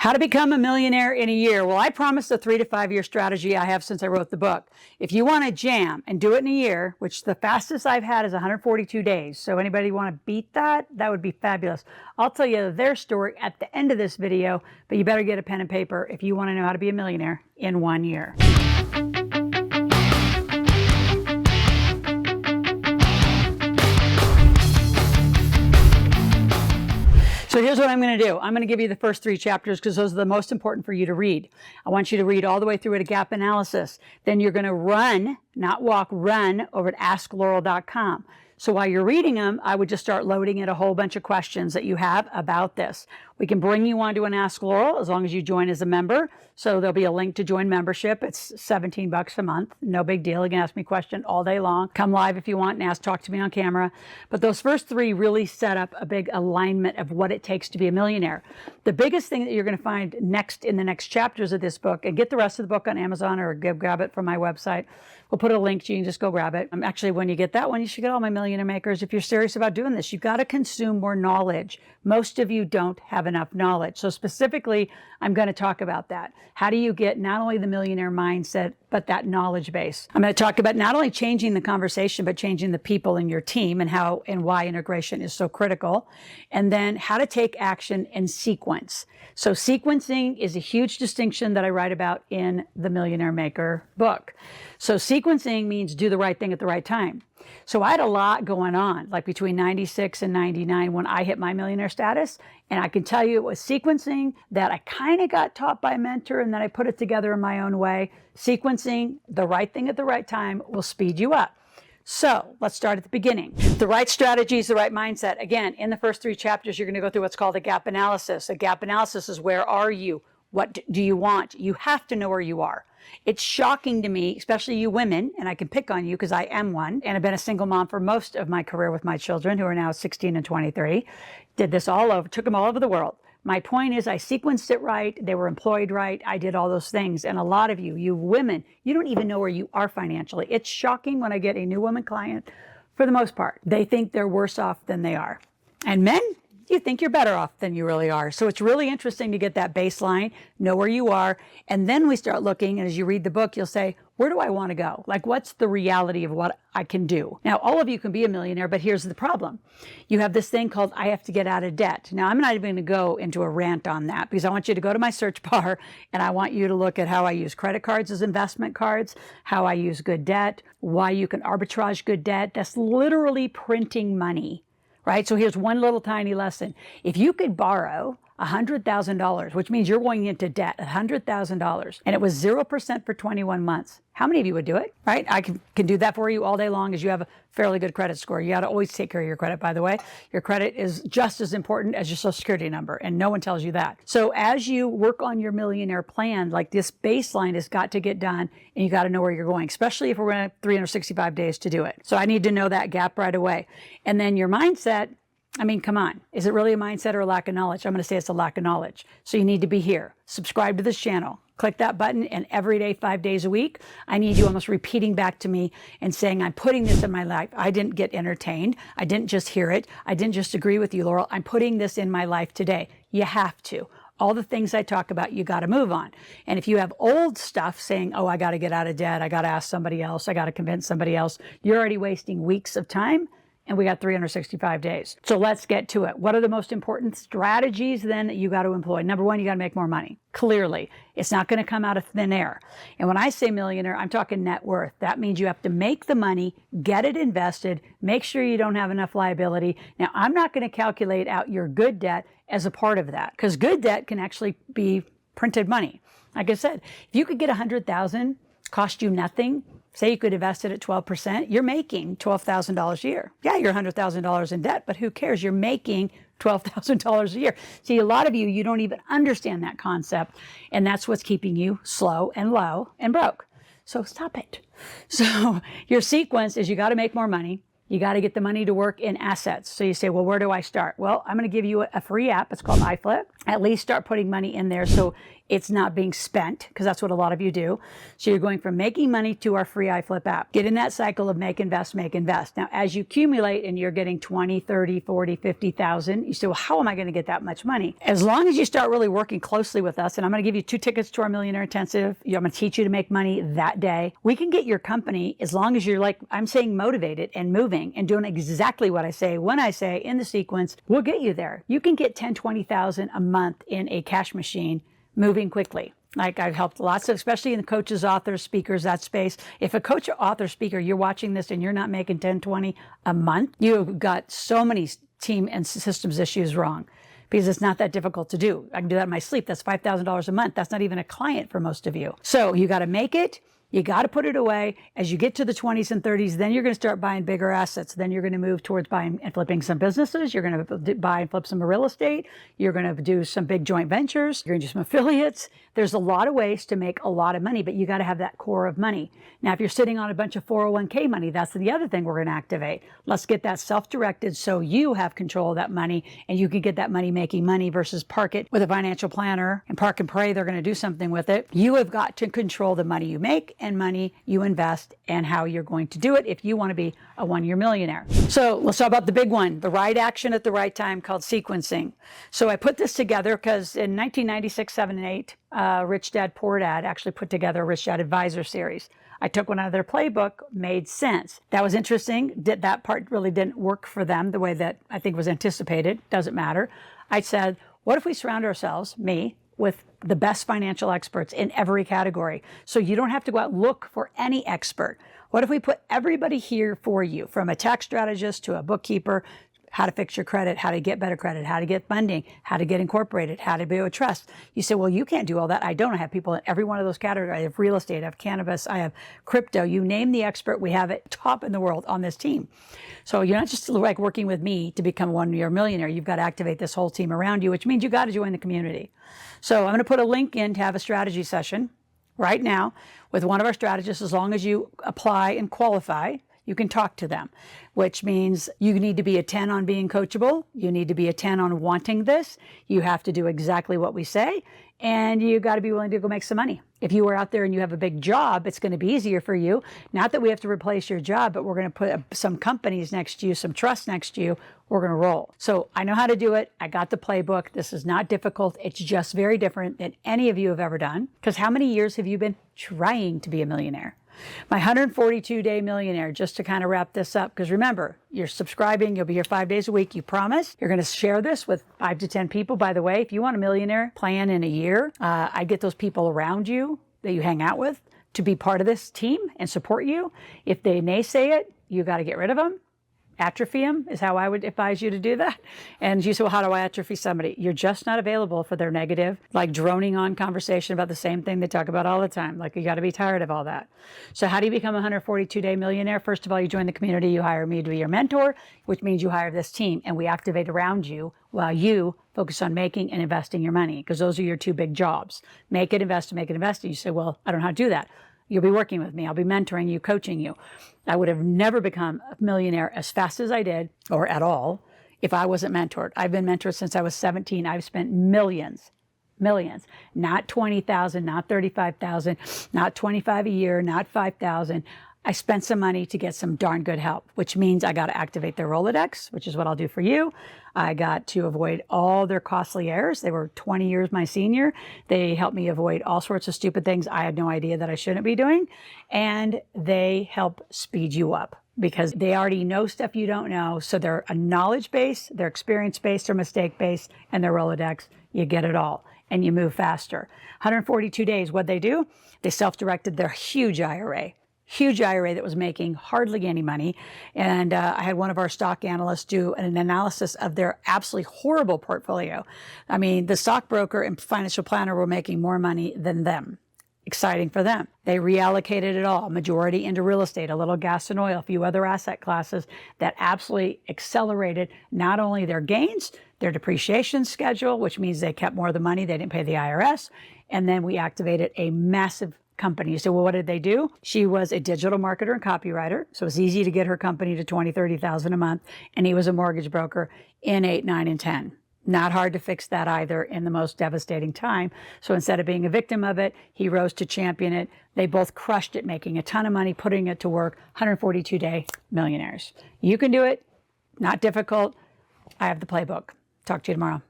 How to become a millionaire in a year. Well, I promised a 3 to 5 year strategy I have since I wrote the book. If you want to jam and do it in a year, which the fastest I've had is 142 days. So anybody want to beat that? That would be fabulous. I'll tell you their story at the end of this video, but you better get a pen and paper if you want to know how to be a millionaire in 1 year. So here's what I'm going to do. I'm going to give you the first 3 chapters because those are the most important for you to read. I want you to read all the way through at a gap analysis. Then you're going to run, not walk, run over to askloral.com. So while you're reading them, I would just start loading in a whole bunch of questions that you have about this. We can bring you onto an Ask Loral as long as you join as a member. So there'll be a link to join membership. It's $17 a month. No big deal. You can ask me a question all day long. Come live if you want and talk to me on camera. But those first 3 really set up a big alignment of what it takes to be a millionaire. The biggest thing that you're going to find next in the next chapters of this book, and get the rest of the book on Amazon or grab it from my website. We'll put a link to you. You can just go grab it. Actually, when you get that one, you should get all my Millionaire Makers. If you're serious about doing this, you've got to consume more knowledge. Most of you don't have enough knowledge. So specifically, I'm going to talk about that. How do you get not only the millionaire mindset, but that knowledge base? I'm going to talk about not only changing the conversation, but changing the people in your team and how and why integration is so critical. And then how to take action and sequence. So sequencing is a huge distinction that I write about in the Millionaire Maker book. So sequencing means do the right thing at the right time. So I had a lot going on, like between 96 and 99 when I hit my millionaire status. And I can tell you it was sequencing that I kind of got taught by a mentor and then I put it together in my own way. Sequencing the right thing at the right time will speed you up. So let's start at the beginning. The right strategies, the right mindset. Again, in the first 3 chapters, you're going to go through what's called a gap analysis. A gap analysis is where are you? What do you want? You have to know where you are. It's shocking to me, especially you women, and I can pick on you because I am one, and I've been a single mom for most of my career with my children who are now 16 and 23. Did this all over, took them all over the world. My point is I sequenced it right. They were employed right. I did all those things. And a lot of you women, you don't even know where you are financially. It's shocking when I get a new woman client, for the most part. They think they're worse off than they are. And men, you think you're better off than you really are. So it's really interesting to get that baseline, know where you are, and then we start looking, and as you read the book, you'll say, where do I want to go? Like, what's the reality of what I can do? Now, all of you can be a millionaire, but here's the problem. You have this thing called, I have to get out of debt. Now, I'm not even going to go into a rant on that because I want you to go to my search bar and I want you to look at how I use credit cards as investment cards, how I use good debt, why you can arbitrage good debt. That's literally printing money. Right? So here's one little tiny lesson. If you could borrow $100,000, which means you're going into debt, $100,000, and it was 0% for 21 months, how many of you would do it? Right? I can do that for you all day long as you have a fairly good credit score. You got to always take care of your credit, by the way. Your credit is just as important as your Social Security number, and no one tells you that. So as you work on your millionaire plan, like this baseline has got to get done, and you got to know where you're going, especially if we're going to have 365 days to do it. So I need to know that gap right away. And then your mindset, I mean, come on. Is it really a mindset or a lack of knowledge? I'm going to say it's a lack of knowledge. So you need to be here. Subscribe to this channel. Click that button, and every day, 5 days a week, I need you almost repeating back to me and saying, I'm putting this in my life. I didn't get entertained. I didn't just hear it. I didn't just agree with you, Loral. I'm putting this in my life today. You have to. All the things I talk about, you got to move on. And if you have old stuff saying, oh, I got to get out of debt, I got to ask somebody else, I got to convince somebody else, you're already wasting weeks of time. And we got 365 days. So let's get to it. What are the most important strategies then that you got to employ? Number one, you got to make more money. Clearly, it's not going to come out of thin air. And when I say millionaire, I'm talking net worth. That means you have to make the money, get it invested, make sure you don't have enough liability. Now, I'm not going to calculate out your good debt as a part of that because good debt can actually be printed money. Like I said, if you could get $100,000, cost you nothing, say you could invest it at 12%, you're making $12,000 a year. Yeah, you're $100,000 in debt, but who cares? You're making $12,000 a year. See, a lot of you don't even understand that concept, and that's what's keeping you slow and low and broke. So stop it. So your sequence is you got to make more money, You got to get the money to work in assets. So you say, well, where do I start? Well, I'm going to give you a free app. It's called iFlip. At least start putting money in there so it's not being spent, because that's what a lot of you do. So you're going from making money to our free iFlip app. Get in that cycle of make, invest, make, invest. Now, as you accumulate and you're getting 20, 30, 40, 50,000, you say, well, how am I going to get that much money? As long as you start really working closely with us, and I'm going to give you 2 tickets to our Millionaire Intensive. I'm going to teach you to make money that day. We can get your company, as long as you're, like I'm saying, motivated and moving and doing exactly what I say, when I say, in the sequence, we'll get you there. You can get 10, 20,000 a month in a cash machine, moving quickly. Like, I've helped lots of, especially in the coaches, authors, speakers, that space. If a coach, author, speaker, you're watching this and you're not making 10, 20 a month, you've got so many team and systems issues wrong, because it's not that difficult to do. I can do that in my sleep. That's $5,000 a month. That's not even a client for most of you. So you got to make it. You got to put it away. As you get to the 20s and 30s, then you're going to start buying bigger assets. Then you're going to move towards buying and flipping some businesses. You're going to buy and flip some real estate. You're going to do some big joint ventures. You're going to do some affiliates. There's a lot of ways to make a lot of money, but you got to have that core of money. Now, if you're sitting on a bunch of 401k money, that's the other thing we're going to activate. Let's get that self-directed so you have control of that money and you can get that money making money versus park it with a financial planner and park and pray they're going to do something with it. You have got to control the money you make and money you invest and how you're going to do it if you want to be a one-year millionaire. So let's talk about the big one, the right action at the right time, called sequencing. So I put this together because in 1996, 7, and 8, Rich Dad, Poor Dad actually put together a Rich Dad Advisor series. I took one out of their playbook, made sense. That was interesting. That part really didn't work for them the way that I think was anticipated. Doesn't matter. I said, what if we surround ourselves, me, with the best financial experts in every category, so you don't have to go out and look for any expert? What if we put everybody here for you, from a tax strategist to a bookkeeper, how to fix your credit, how to get better credit, how to get funding, how to get incorporated, how to build a trust? You say, well, you can't do all that. I don't. I have people in every one of those categories. I have real estate, I have cannabis, I have crypto. You name the expert, we have it top in the world on this team. So you're not just like working with me to become a one-year millionaire. You've got to activate this whole team around you, which means you got to join the community. So I'm going to put a link in to have a strategy session right now with one of our strategists. As long as you apply and qualify, you can talk to them, which means you need to be a 10 on being coachable. You need to be a 10 on wanting this. You have to do exactly what we say, and you got to be willing to go make some money. If you are out there and you have a big job, it's going to be easier for you. Not that we have to replace your job, but we're going to put some companies next to you, some trust next to you. We're going to roll. So I know how to do it. I got the playbook. This is not difficult. It's just very different than any of you have ever done. Because how many years have you been trying to be a millionaire? My 142-day millionaire, just to kind of wrap this up, because remember, you're subscribing, you'll be here 5 days a week, you promise. You're going to share this with 5 to 10 people. By the way, if you want a millionaire plan in a year, I get those people around you that you hang out with to be part of this team and support you. If they naysay it, you got to get rid of them. Atrophy them is how I would advise you to do that. And you say, well, how do I atrophy somebody? You're just not available for their negative, like droning on conversation about the same thing they talk about all the time. Like, you got to be tired of all that. So how do you become a 142-day millionaire? First of all, you join the community. You hire me to be your mentor, which means you hire this team, and we activate around you while you focus on making and investing your money, because those are your 2 big jobs. Make it, invest, and make it, invest. And you say, well, I don't know how to do that. You'll be working with me. I'll be mentoring you, coaching you. I would have never become a millionaire as fast as I did, or at all, if I wasn't mentored. I've been mentored since I was 17. I've spent millions, not 20,000, not 35,000, not 25 a year, not 5,000. I spent some money to get some darn good help, which means I got to activate their Rolodex, which is what I'll do for you. I got to avoid all their costly errors. They were 20 years my senior. They helped me avoid all sorts of stupid things I had no idea that I shouldn't be doing. And they help speed you up, because they already know stuff you don't know. So they're a knowledge base, they're experience based, they're mistake based, and their Rolodex. You get it all and you move faster. 142 days, what'd they do? They self-directed their huge IRA that was making hardly any money. And I had one of our stock analysts do an analysis of their absolutely horrible portfolio. I mean, the stockbroker and financial planner were making more money than them. Exciting for them. They reallocated it all, majority into real estate, a little gas and oil, a few other asset classes that absolutely accelerated not only their gains, their depreciation schedule, which means they kept more of the money, they didn't pay the IRS. And then we activated a massive company. So, well, what did they do? She was a digital marketer and copywriter. So it's easy to get her company to 20, 30,000 a month. And he was a mortgage broker in 8, 9, and 10. Not hard to fix that either in the most devastating time. So instead of being a victim of it, he rose to champion it. They both crushed it, making a ton of money, putting it to work, 142-day millionaires. You can do it. Not difficult. I have the playbook. Talk to you tomorrow.